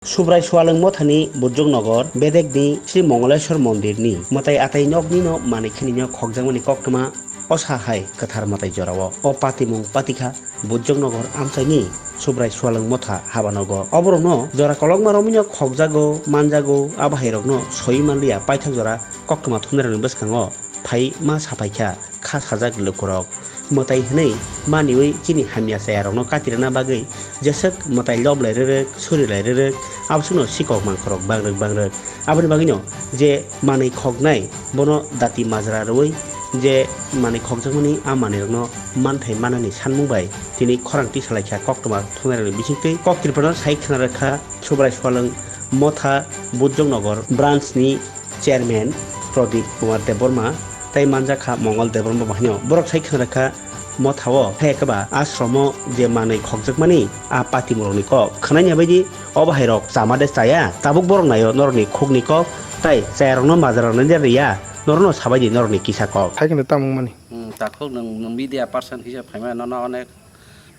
Subrai Swalang Mothani Bujungnogor Bedekni Sri Mongoleshwar Mondirni Matai Atai Nogni no Manikhini no Khogjangmani Koktama Osahai Kathar Matai Jorawo O Patimung Patikha Bujungnogor Amsaini Subrai Swalang Motha Habanogo Obrono Jora Kolongma Romino Khogjago Manjago Abahirogno Soimanlia Paithak Jora Koktama Thunarani Beskango Phai Ma Sapaikha Khas Hajak Lukurok Matai Hnei Maniwi Chini Hamia Sayarogno Katirana Bagai Jasek Matai Lob Lairek Suri Lairek Absuno Sikok Mankrok Bangrek Abani Bagino Je Mani Khognai Bono Dati Mazra Roi Je Mani Khogjamani Amanirno Manthai Manani Sanmungbai Tini Khorangti Salaikha Koktoma Thunarani Bisingtei Koktirpano Saikhanarkha Subrai Swalang Motha Bujungnogor Branch ni Chairman Pradip Kumar Deborma Tai Manjakha Mongol Deborma Bahino Borok Saikhanarkha Mothao Hekaba Ashromo Je Mani Khogjakmani A Patimuroni Ko Khananya Baidi Obahirok Samade Saya Tabuk Borok Nayo Norni Khugni Ko Tai Sayarongno Mazarano Jariya Norno Sabaji Norni Kisako Haikene tamung mani Takho nang media person hisab khaima nono onek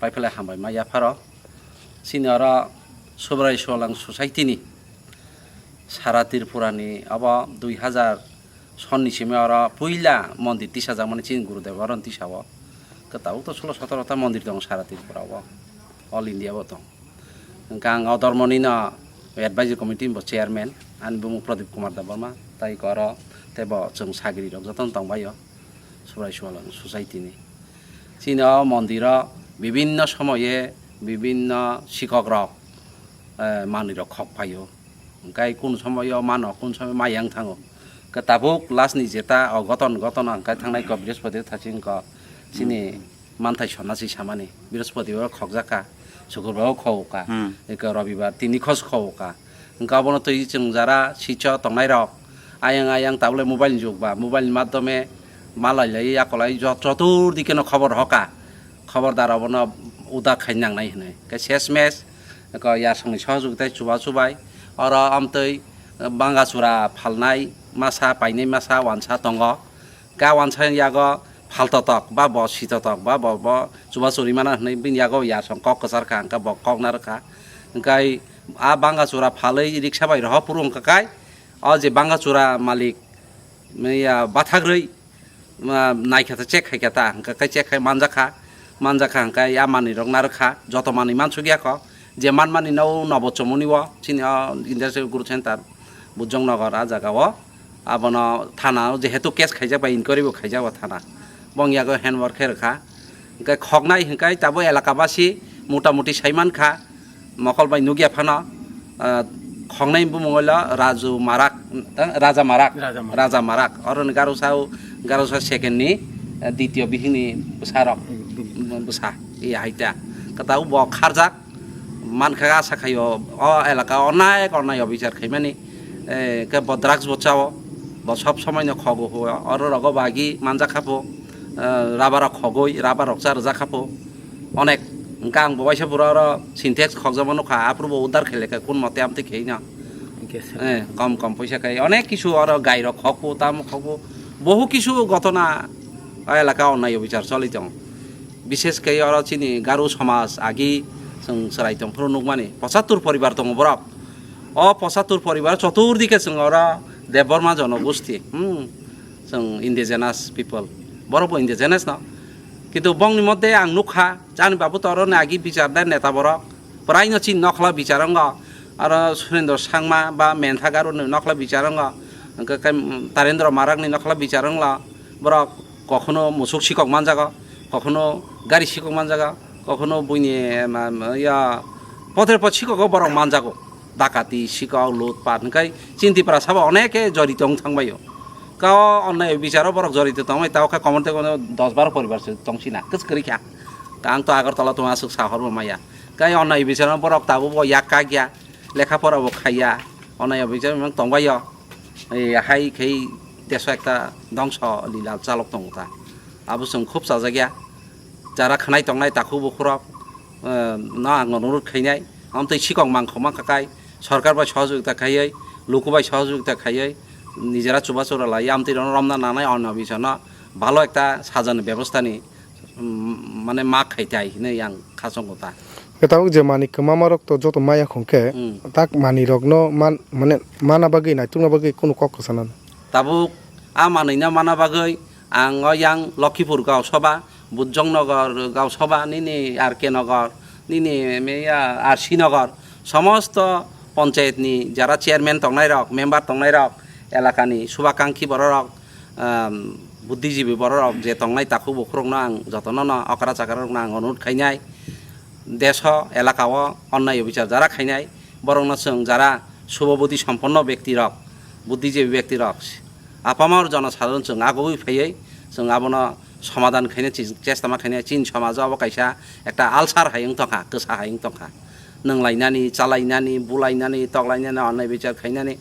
paiphala hambai maya pharo sinara Subrai Swalang Society ni Sara Tripurani aba 2000 sonni simara puila mondir 30000 mani chin Gurudev aron tisawo ketau to 16-17 ta mondir dong Sara Tripura wa all India bo tong kang autormoni na advisory committee bo chairman an bu Pradip Kumar Deborma tai koro tebo jong sagri rok joton tong bayo Subrai Swalang Society ni Sino মন্দির বিভিন্ন সময়ে বিভিন্ন শিক্ষকরা মানিরক খক পাইও গাই কোন সময় মান কোন সময় মায়াং থাঙো তাবুক লাসনি যেটা অগতন গতন গাই থাংনাই ক বৃহস্পতি থাচিং ক সিনি মানথাই সন্নাসি সামানি বৃহস্পতিবার খকজাকা শুক্রবার খওকা এক রবিবার তিনি খস খওকা গাবন তৈ जों যারা সিচ তংনাই রক আয়াং তাবলে মোবাইল যুগ বা মোবাইল মাধ্যমে মালাইলাই আকলাই চতুর্দিকে খবর হকা খবরদার অবন উদা খাইনাंनाय হনে কে শেষ মেস ক ইয়ার সঙ্গে সহযোগিতায় চুবাই আর আমতৈ বাঙ্গাচুরা ফালনাই মাসা পাইনাই মাসা ওয়ানসা দङ কা ওয়ানসা ইয়াগ ফালততক বা বসিততক বা ব চুবাচুরি মানা হनै বিন ইয়াগ ইয়ার সং কক কসারকা কা ব ককনারকা গাই আ বাঙ্গাচুরা ফাलै রিকসা বাই রহ পুরুং কাকাই অ যে বাঙ্গাচুরা মালিক মেয়া বাথাগ্রৈ নাইখাতা চেক খাইখাতা হাঙ্কা চেক খাই মানজাখা হাঙ্কা ইয়া মানি রং নারখা যত মানি মানসু গিয়া খ যে মানি নাও নবচমনিও চিনি ইন্ডাস্ট্রিয়াল গ্রোথ সেন্টার বুজংনগর আ জায়গাও আবন থানা যেহেতু কেস খাইজাবা ইনকোয়ারিবো খাইজাবা থানা বংয়াগো হ্যান্ডওয়ার্ক রেখা হাঙ্কা খগনাই হাঙ্কাই তাবো এলাকাবাসী মোটামুটি সাইমান খা মকল বাই নুগিয়া ফানা খংনাই বুমঙ্গলা রাজা মারাক অরন গারোসা সেকেন্ডনি দ্বিতীয় বিহিনী সারক বুসা এই হাইটা কাতাও ব খারজাক মানখা আশা খাইও অ এলাকা অনায় বিচার খাইমানি কে বদ্রাক্স বচাও ব সব সময় ন খগো হয় অর রগ বাগি মানজা খাবো রাবার খগই রাবার রকচার যা খাবো অনেক গাং ববাইসা পুরো সিনটেক্স খগজামানো খা আপ্রুব উদ্ধার খেলেকা কোন মতে আমতে খেই না কম পয়সা খাই অনেক কিছু আর গাইর খকবো তাম খকবো বহু কিছু ঘটনা এলাকা অন্যায় বিচার চলিতং বিশেষ করে আর চিনি গারো সমাজ আগি जों सराइतं फुरुनुक माने 75 परिवार दङ बरक अ 75 परिवार चतुर्दिके जों अरा देबबर्मा जनगोष्ठी जों इन्डिजिनास पिपल बरबो इन्डिजिनास न किन्तु बंगनि मध्य आं नुखा जानि बाबु तर नागि बिचारदा नेता बरक प्रायनो चिन नखला बिचारंग आरो सुरेन्द्र सांमा बा मेनथागारो नखला बिचारंग तारेन्द्र मारागनि नखला बिचारंगला बरक কখনো মুসুক শিকক মানজাগা কখনো গাড়ি শিকক মানজাগা কখনো বইনি ইয়া পথের পথ শিকক বড় মানজাগো ডাকাতি শিকক লুটপাট নকাই চিন্তিপারা সাবা অনেকে জড়িত থাংবাইও কাও অন্যায় বিচারও বড় জড়িত থাংবাই তাও কমনতে 10-12 পরিবার তংসিনা কস করি খা আং তো আগরতলা তো আসুক সাহর মাইয়া কাই অন্যায় বিচার বড় তাবো ইয়াকা গিয়া লেখাপড়াবো খাইয়া অন্যায় বিচার তংবাইও এই হাই খেই দেশ একটা ধ্বংস লীলা চালক দङ তা আবু जों খুব সাজাগিয়া যারা খানাই তংনাই তাকু বখরক না আং অনুরোধ খাইনাই আমতৈ শিকক মাংখমা কাকাই সরকার বাই সহযোগিতা খাইयै লোকবাই সহযোগিতা খাইयै নিজেরা চুবাচুরা লাই আমতৈ রমনা নানাই অন্য বিছান ভালো একটা সাজানো ব্যবস্থা নি মানে মা খাইতে আইনে আং খাসংগতা Ketau je mani kemama rok to joto maya khongke tak mani rok no mane mana bagi na tunga bagi kono kok sanan. Tabuk amanina mana bagai ang yang Lokhipur gaw soba বুদ্ধজংনগর গাঁওসভা নিনি আর কে নগর নিনি আর শ্রীনগর সমস্ত পঞ্চায়েতনি যারা chairman তংনাই rock member তংনাই rock এলাকানি শুভাকাঙ্ক্ষী বড় rock বুদ্ধিজীবী বড় rock যে তংনাই তাকু বখরং আং যতন অকরা চাকার আং অনুরোধ খাইনাই দেশ এলাকাও অন্যায় বিচার যারা খাইনাই বরং जों যারা শুভবুদ্ধি সম্পন্ন ব্যক্তি রক বুদ্ধিজীবী ব্যক্তি রক আপামার জনসাধারণ जों আগবই ফাইयै जों আবনো সমাধান খাইনে চেষ্টা খাইনে চীন সমাজও কাইসা একটা আলসার হাইং তখা গোসা হাইং তখা নোংলাইনানি চালাইনানি বুলাইনানি তগলাইনানি অন্যায় বিচার খাইনানি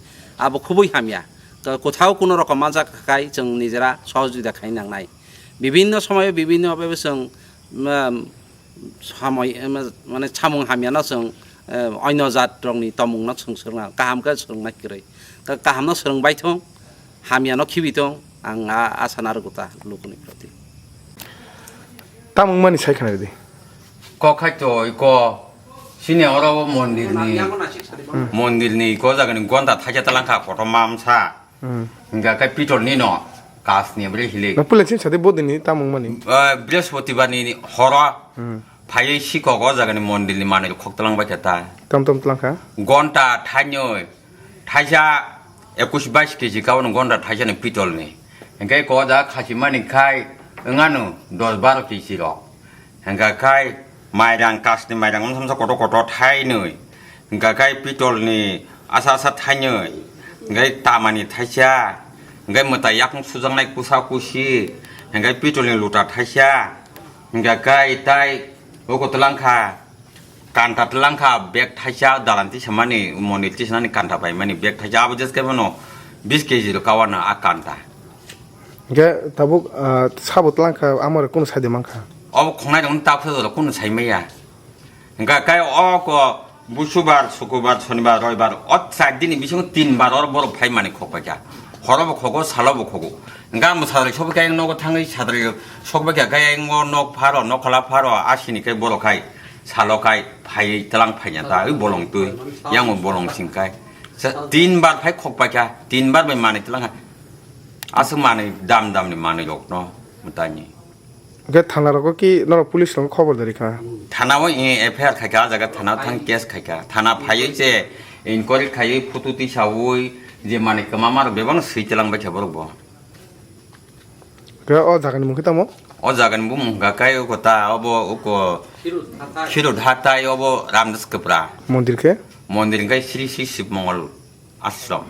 আবো খুবই হামিয়া তো কোথাও কোনো রকম মাজা খাই जों নিজেরা সহযোগিতা খাই নাংনাই বিভিন্ন সময়ে বিভিন্নভাবে जों সময় মানে সামুং হামিয়ানো जों অন্য জাত রংনি তমুংনো जों सोलोंना गाहामखौ सोलोंनो नागिरै गाहामनो सोलोंबाय थं हामियानो खिबि थं आं आसा नारगुता लोगोनि प्रति Tamung mani sai khana di. Ko khaito iko sini oro mondir ni ko jaga ni gonda thaja talangka koto mamsa nga kai pitol ni no kas ni bre hile Na pule chin sade bodin ni tamung mani. বৃহস্পতিবার ni horo phai siko go jaga ni mondir ni mane khok talang ba keta Tam tam tlang kha. gonda thanyo thaja 21-22 KG কাউন gonda thaja ni pitol ni ngai ko da khachi mani khai nganu 10-12 KG ro nga kai mairang kas ni mairang samsa koto koto thai noi nga kai pitol ni asa asa thai noi ngai tamani thaisa ngai mata yak sujang nai kusa kusi ngai pitol ni luta thaisa nga kai tai oko telangkha kanta telangkha bag thaisa dalanti samani moniti sanani kanta pai mani bag thaisa abujes ke bono 20 KG ro kawana akanta Ge tabuk sabut tlang kha amar kono sai de mang kha. অব খনাই দন তাফসো কোন সাইমাইয়া গা কাই অ ক বুধবার শুক্রবার শনিবার রবিবার অত চার দিন বিসং 3 বার অর বড় ফাই মানে খপাজা হরব খগো সালব খগো গা মুসারে সব গায় নগো থাঙ্গই সাদরে সকবে গায় ন নক ফারো নকলা ফারো আসিনি কাই বড় খাই সালো খাই ফাই তলাং ফাইয়া তা ওই বলং তুই ইয়াং বলং সিংকাই 3 বার ফাই খপাজা 3 বার বে মানে তলাং আসং মানে দাম দাম ni মানে লক ন মতানি Ge thana rok ki nor police rok khobor dari kha. থানাও এফআইআর খাইকা জায়গা থানা থাং কেস খাইকা থানা ফাইয়ে যে ইনকোয়ারি খাইয়ে ফুটুতি সাউই যে মানে কামামার বেবাং সইতলাংবাই থাবরব Ge o jaga ni mung tamo. ও জাগান বু মুঙ্গা কাই ওকতা অব ওক খিরো ঢাতাই অব রামদাস কপরা Mondir ke. মন্দির গাই শ্রী শ্রী শিব মঙ্গল আশ্রম